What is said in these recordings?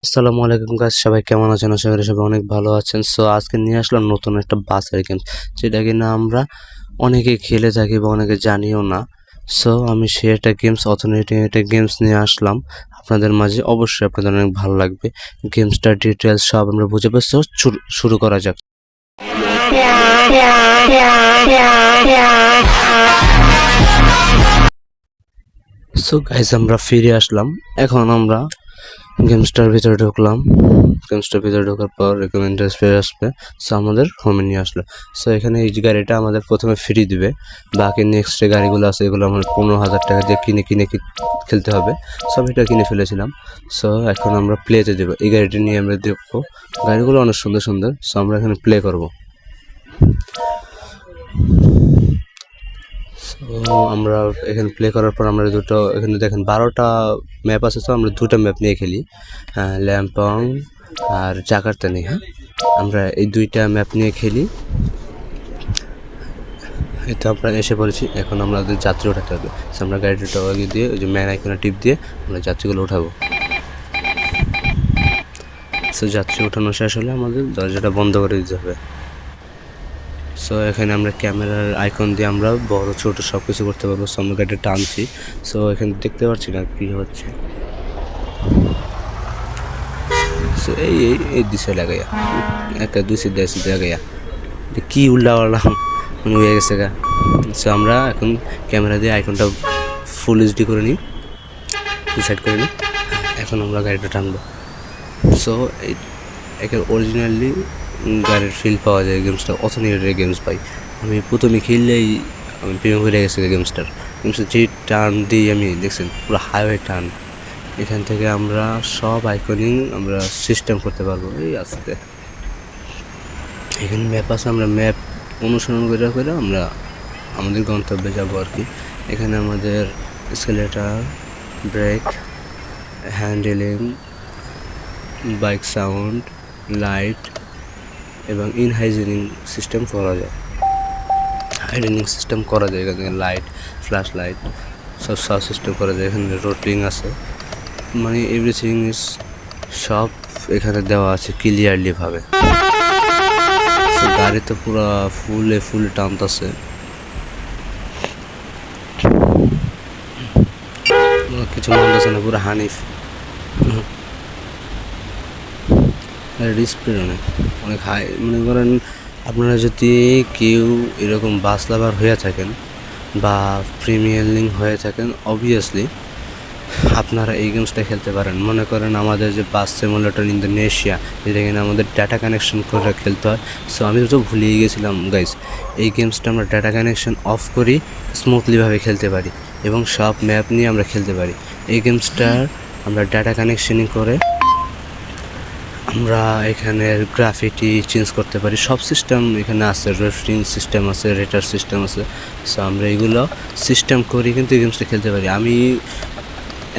আসসালামু আলাইকুম গাইস, সবাই কেমন আছেন? আশা করি সবাই অনেক ভালো আছেন। সো আজকে নিয়ে আসলাম নতুন একটা বাসের গেম, যেটা কিনা আমরা অনেকে খেলে থাকি বা অনেকে জানিও না। সো আমি সে একটা গেমস অথেন্টিক একটা গেমস নিয়ে আসলাম আপনাদের মাঝে। অবশ্যই আপনাদের অনেক ভালো লাগবে। গেমসটার ডিটেলস সব আমরা বুঝে পাচ্ছি। শুরু করা যাক। সো গাইস, আমরা ফিরে আসলাম। এখন আমরা গেমসটার ভিতরে ঢুকলাম। গেমসটার ভিতরে ঢোকার পর রেকমেন্ডেড পেজ আসবে। সো আমাদের হোমে নিয়ে আসলো। সো এখানে এই গাড়িটা আমাদের প্রথমে ফ্রি দিবে। বাকি নেক্সট যে গাড়িগুলো আছে এগুলো আমার 15,000 টাকা দিয়ে কিনে খেলতে হবে। সব এটা কিনে ফেলেছিলাম। সো এখন আমরা প্লেতে দেবো। এই গাড়িটা নিয়ে আমরা দেখবো। গাড়িগুলো অনেক সুন্দর সুন্দর। সো আমরা এখানে প্লে করব। তো আমরা এখানে প্লে করার পর আমরা এখানে দেখেন 12টা ম্যাপ আছে। তো আমরা 2টা ম্যাপ নিয়ে খেলি, হ্যাঁ, ল্যাম্পং আর জাকার্তানি। হ্যাঁ, আমরা এই 2টা ম্যাপ নিয়ে খেলি। এটা আমরা এসে পড়েছি। এখন আমাদের যাত্রী ওঠাতে হবে। আমরা গাড়িটা দিয়ে ওই যে ম্যান আইকনে টিপ দিয়ে আমরা যাত্রীগুলো উঠাবো। সো যাত্রী ওঠানো শেষ হলে আমাদের দরজাটা বন্ধ করে দিতে হবে। সো এখানে আমরা ক্যামেরার আইকন দিয়ে আমরা বড় ছোট সব কিছু করতে পারবো। সো আমরা গাড়িটা টানছি। সো এখানে দেখতে পাচ্ছি না কী হচ্ছে। সো এই দিশে লাগাইয়া একটা দুই সিদ্ধা লাগাইয়া কি উল্টাপাল্টা মনে হয়ে গেছে গা। সো আমরা এখন ক্যামেরা দিয়ে আইকনটা ফুল এইচডি করে নিই, সেট করে নিই। এখন আমরা গাড়িটা টানবো। সো একে অরিজিনালি গাড়ির ফিল পাওয়া যায়। গেমসটা অথেন্টিক গেমস পাই। আমি প্রথমে খেললেই আমি প্রেমে হয়ে গেছি গেমসটার যে টার্ন দিই আমি দেখছেন পুরো হাইওয়ে টার্ন। এখান থেকে আমরা সব আইকনিং আমরা সিস্টেম করতে পারবো। এই আস্তে এখানে ম্যাপ আছে, আমরা ম্যাপ অনুসরণ করে আমরা আমাদের গন্তব্যে যাবো আর কি। এখানে আমাদের accelerator, brake, handling, bike sound, light এবং ইনহাইজেনিং সিস্টেম করা যায়। হাইডেনিং সিস্টেম করা যায় এখানে, লাইট, ফ্ল্যাশ লাইট সব সিস্টেম করা যায়। এখানে রোটিং আছে, মানে এভরিথিং ইজ সব এখানে দেওয়া আছে ক্লিয়ারলি ভাবে। গাড়ি তো পুরো ফুল টানতেছে। কিছু মানতেছে না, পুরো হানিফ। স্পিড অনেক হাই। মনে করেন আপনারা যদি কেউ এরকম বাস লাভার হয়ে থাকেন বা প্রিমিয়ার লিগ হয়ে থাকেন, অবভিয়াসলি আপনারা এই গেমসটা খেলতে পারেন। মনে করেন আমাদের যে বাস সিমুলেটর ইন্দোনেশিয়া, যেটা কিনা আমাদের ডাটা কানেকশন করে খেলতে হয়। সো আমি তো ভুলেই গেছিলাম গাইজ, এই গেমসটা আমরা ডাটা কানেকশন অফ করি স্মুথলিভাবে খেলতে পারি এবং সব ম্যাপ নিয়ে আমরা খেলতে পারি। এই গেমসটার আমরা ডাটা কানেকশনিং করে আমরা এখানের গ্রাফিটি চেঞ্জ করতে পারি। সব সিস্টেম এখানে আছে, রেফারিং সিস্টেম আছে, রেটার সিস্টেম আছে। সো আমরা এগুলো সিস্টেম করি কিন্তু এই গেমসটা খেলতে পারি। আমি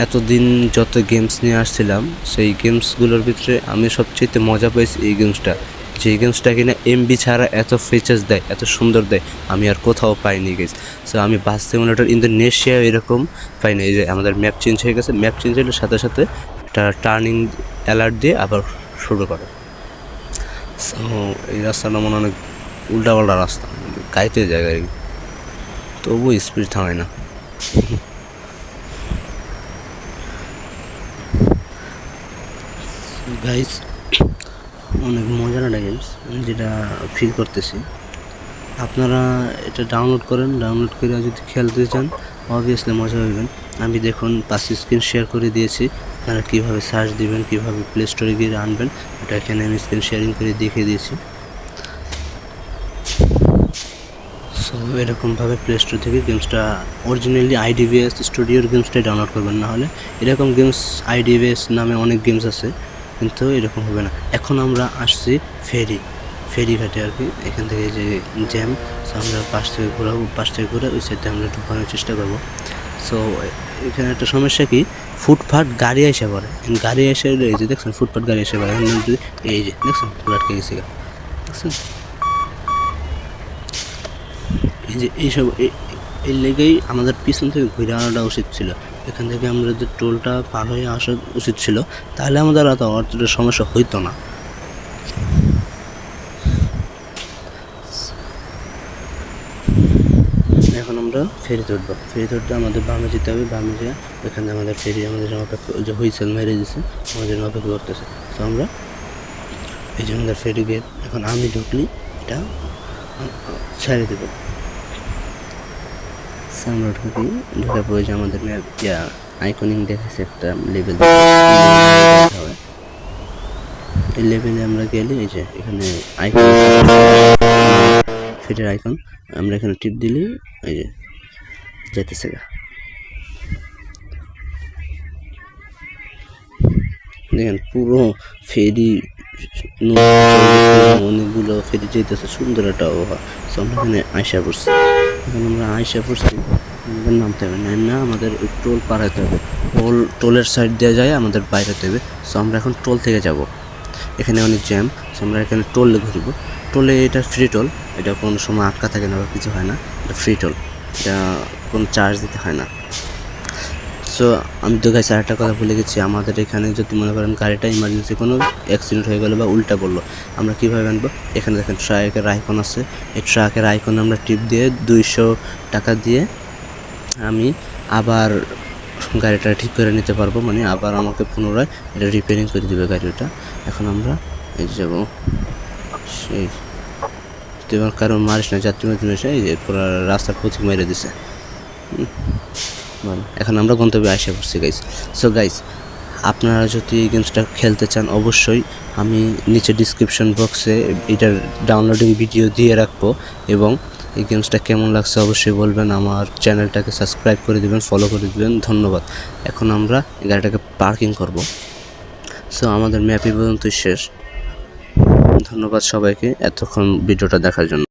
এতদিন যত গেমস নিয়ে আসছিলাম সেই গেমসগুলোর ভিতরে আমি সবচেয়ে মজা পাইছি এই গেমসটা। যে গেমসটা কিনা এমবি ছাড়া এত ফিচার্স দেয়, এত সুন্দর দেয়, আমি আর কোথাও পাইনি গেছি। সো আমি বাস সিমুলেটর ইন্দোনেশিয়া এরকম পাইনি। এই যে আমাদের ম্যাপ চেঞ্জ হয়ে গেছে, ম্যাপ চেঞ্জ হলে সাথে সাথে একটা টার্নিং অ্যালার্ট দিয়ে আবার শুরু করে। সো এই রাস্তাটা মনে অনেক উল্টাপাল্টা রাস্তা, গাইতে জায়গায়, তবু স্পিড থামায় না। গাইস, অনেক মজার একটা গেমস, আমি যেটা ফিল করতেছি। আপনারা এটা ডাউনলোড করেন, ডাউনলোড করে যদি খেলতে চান অবভিয়াসলি মজা হবেন। আমি দেখুন 5 স্ক্রিন শেয়ার করে দিয়েছি। আপনারা কীভাবে সার্চ দিবেন, কীভাবে প্লে স্টোরে গিয়ে আনবেন, ওটা এখানে আমি স্ক্রিন শেয়ারিং করে দেখিয়ে দিয়েছি। সো এরকমভাবে প্লে স্টোর থেকে গেমসটা অরিজিনালি আইডিভিএস স্টুডিওর গেমসটাই ডাউনলোড করবেন। না হলে এরকম গেমস আইডিভিএস নামে অনেক গেমস আছে, কিন্তু এরকম হবে না। এখন আমরা আসছি ফেরিঘাটে আর কি। এখান থেকে যে জ্যাম, আমরা পাশ থেকে ঘুরে ওই সাইডে আমরা ঢুকানোর চেষ্টা করবো। সো এখানে একটা সমস্যা কি, ফুটপাথ গাড়ি এসে পড়ে। গাড়ি এসে এই যে দেখছেন ফুটপাথ গাড়ি এসে পড়ে, এই যে দেখছেন পুরো আটকে গেছে, দেখছেন। এই যে এইসব এই লেগেই আমাদের পিছন থেকে ঘুরে আনাটা উচিত ছিল, এখান থেকে আমাদের টোলটা পার হয়ে আসা উচিত ছিল, তাহলে আমাদের অতটা সমস্যা হইতো না। এখন আমরা ফেরিতে উঠবো। ফেরিতে উঠতে আমাদের বামে যেতে হবে, বামে যেয়ে এখানে আমাদের ফেরি আমাদের অপেক্ষা, যে হুইসেল মেরে দিছে আমাদের অপেক্ষা করতেছে। তো আমরা এই যে আমাদের ফেরি গেট, এখন আমি ঢুকলি এটা ছেড়ে দেবো। আমরা ঢুকি, ঢোকার পরে যে আমাদের আইকনিং দেখাচ্ছে একটা লেভেল, এই লেভেলে আমরা গেলে এই যে এখানে আইকন, ফেরির আইকন, আমরা এখানে টিপ দিলে এই যে যেতেছে গা। দেখেন পুরো ফেরি, অনেকগুলো ফেরি যেতেছে, সুন্দর একটা আবহাওয়া। সো আমরা এখানে আয়সা পড়ছি, এখন আমরা আয়সা পড়ছি, আমাদের নামতে হবে না, আমাদের টোল পাড়াতে হবে। টোলের সাইড দিয়ে যায় আমাদের বাইরেতে হবে। সো আমরা এখন টোল থেকে যাব, এখানে অনেক জ্যাম। সো আমরা এখানে টোলে ঘুরব। টোলে এটা ফ্রি টোল, এটা কোনো সময় আটকা থাকে না বা কিছু হয় না, এটা ফ্রি টোল, এটা কোনো চার্জ দিতে হয় না। সো আমি তো গাইস আরেকটা কথা বলে গেছি, আমাদের এখানে যদি মনে করেন গাড়িটা ইমার্জেন্সি কোনো অ্যাক্সিডেন্ট হয়ে গেলো বা উল্টা পড়লো, আমরা কীভাবে আনবো? এখানে দেখেন ট্রাকের আইকন আছে, এই ট্রাকের আইকন আমরা টিপ দিয়ে 200 টাকা দিয়ে আমি আবার গাড়িটা ঠিক করে নিতে পারবো, মানে আবার আমাকে পুনরায় এটা রিপেয়ারিং করে দেবে গাড়িটা। এখন আমরা এই যাবো, সেই তোমার কারণ মারিস না, যাত্রী এসে এই যে পুরো রাস্তার পথিক মেরে দিছে। এখন আমরা গন্তব্যে আসা পড়ছি গাইস। সো গাইস, আপনারা যদি এই গেমসটা খেলতে চান, অবশ্যই আমি নিচে ডিসক্রিপশন বক্সে এটার ডাউনলোডিং ভিডিও দিয়ে রাখবো, এবং এই গেমসটা কেমন লাগছে অবশ্যই বলবেন। আমার চ্যানেলটাকে সাবস্ক্রাইব করে দেবেন, ফলো করে দেবেন। ধন্যবাদ। এখন আমরা গাড়িটাকে পার্কিং করব। সো আমাদের ম্যাপ এই পর্যন্তই শেষ। ধন্যবাদ সবাইকে এতক্ষণ ভিডিওটা দেখার জন্য।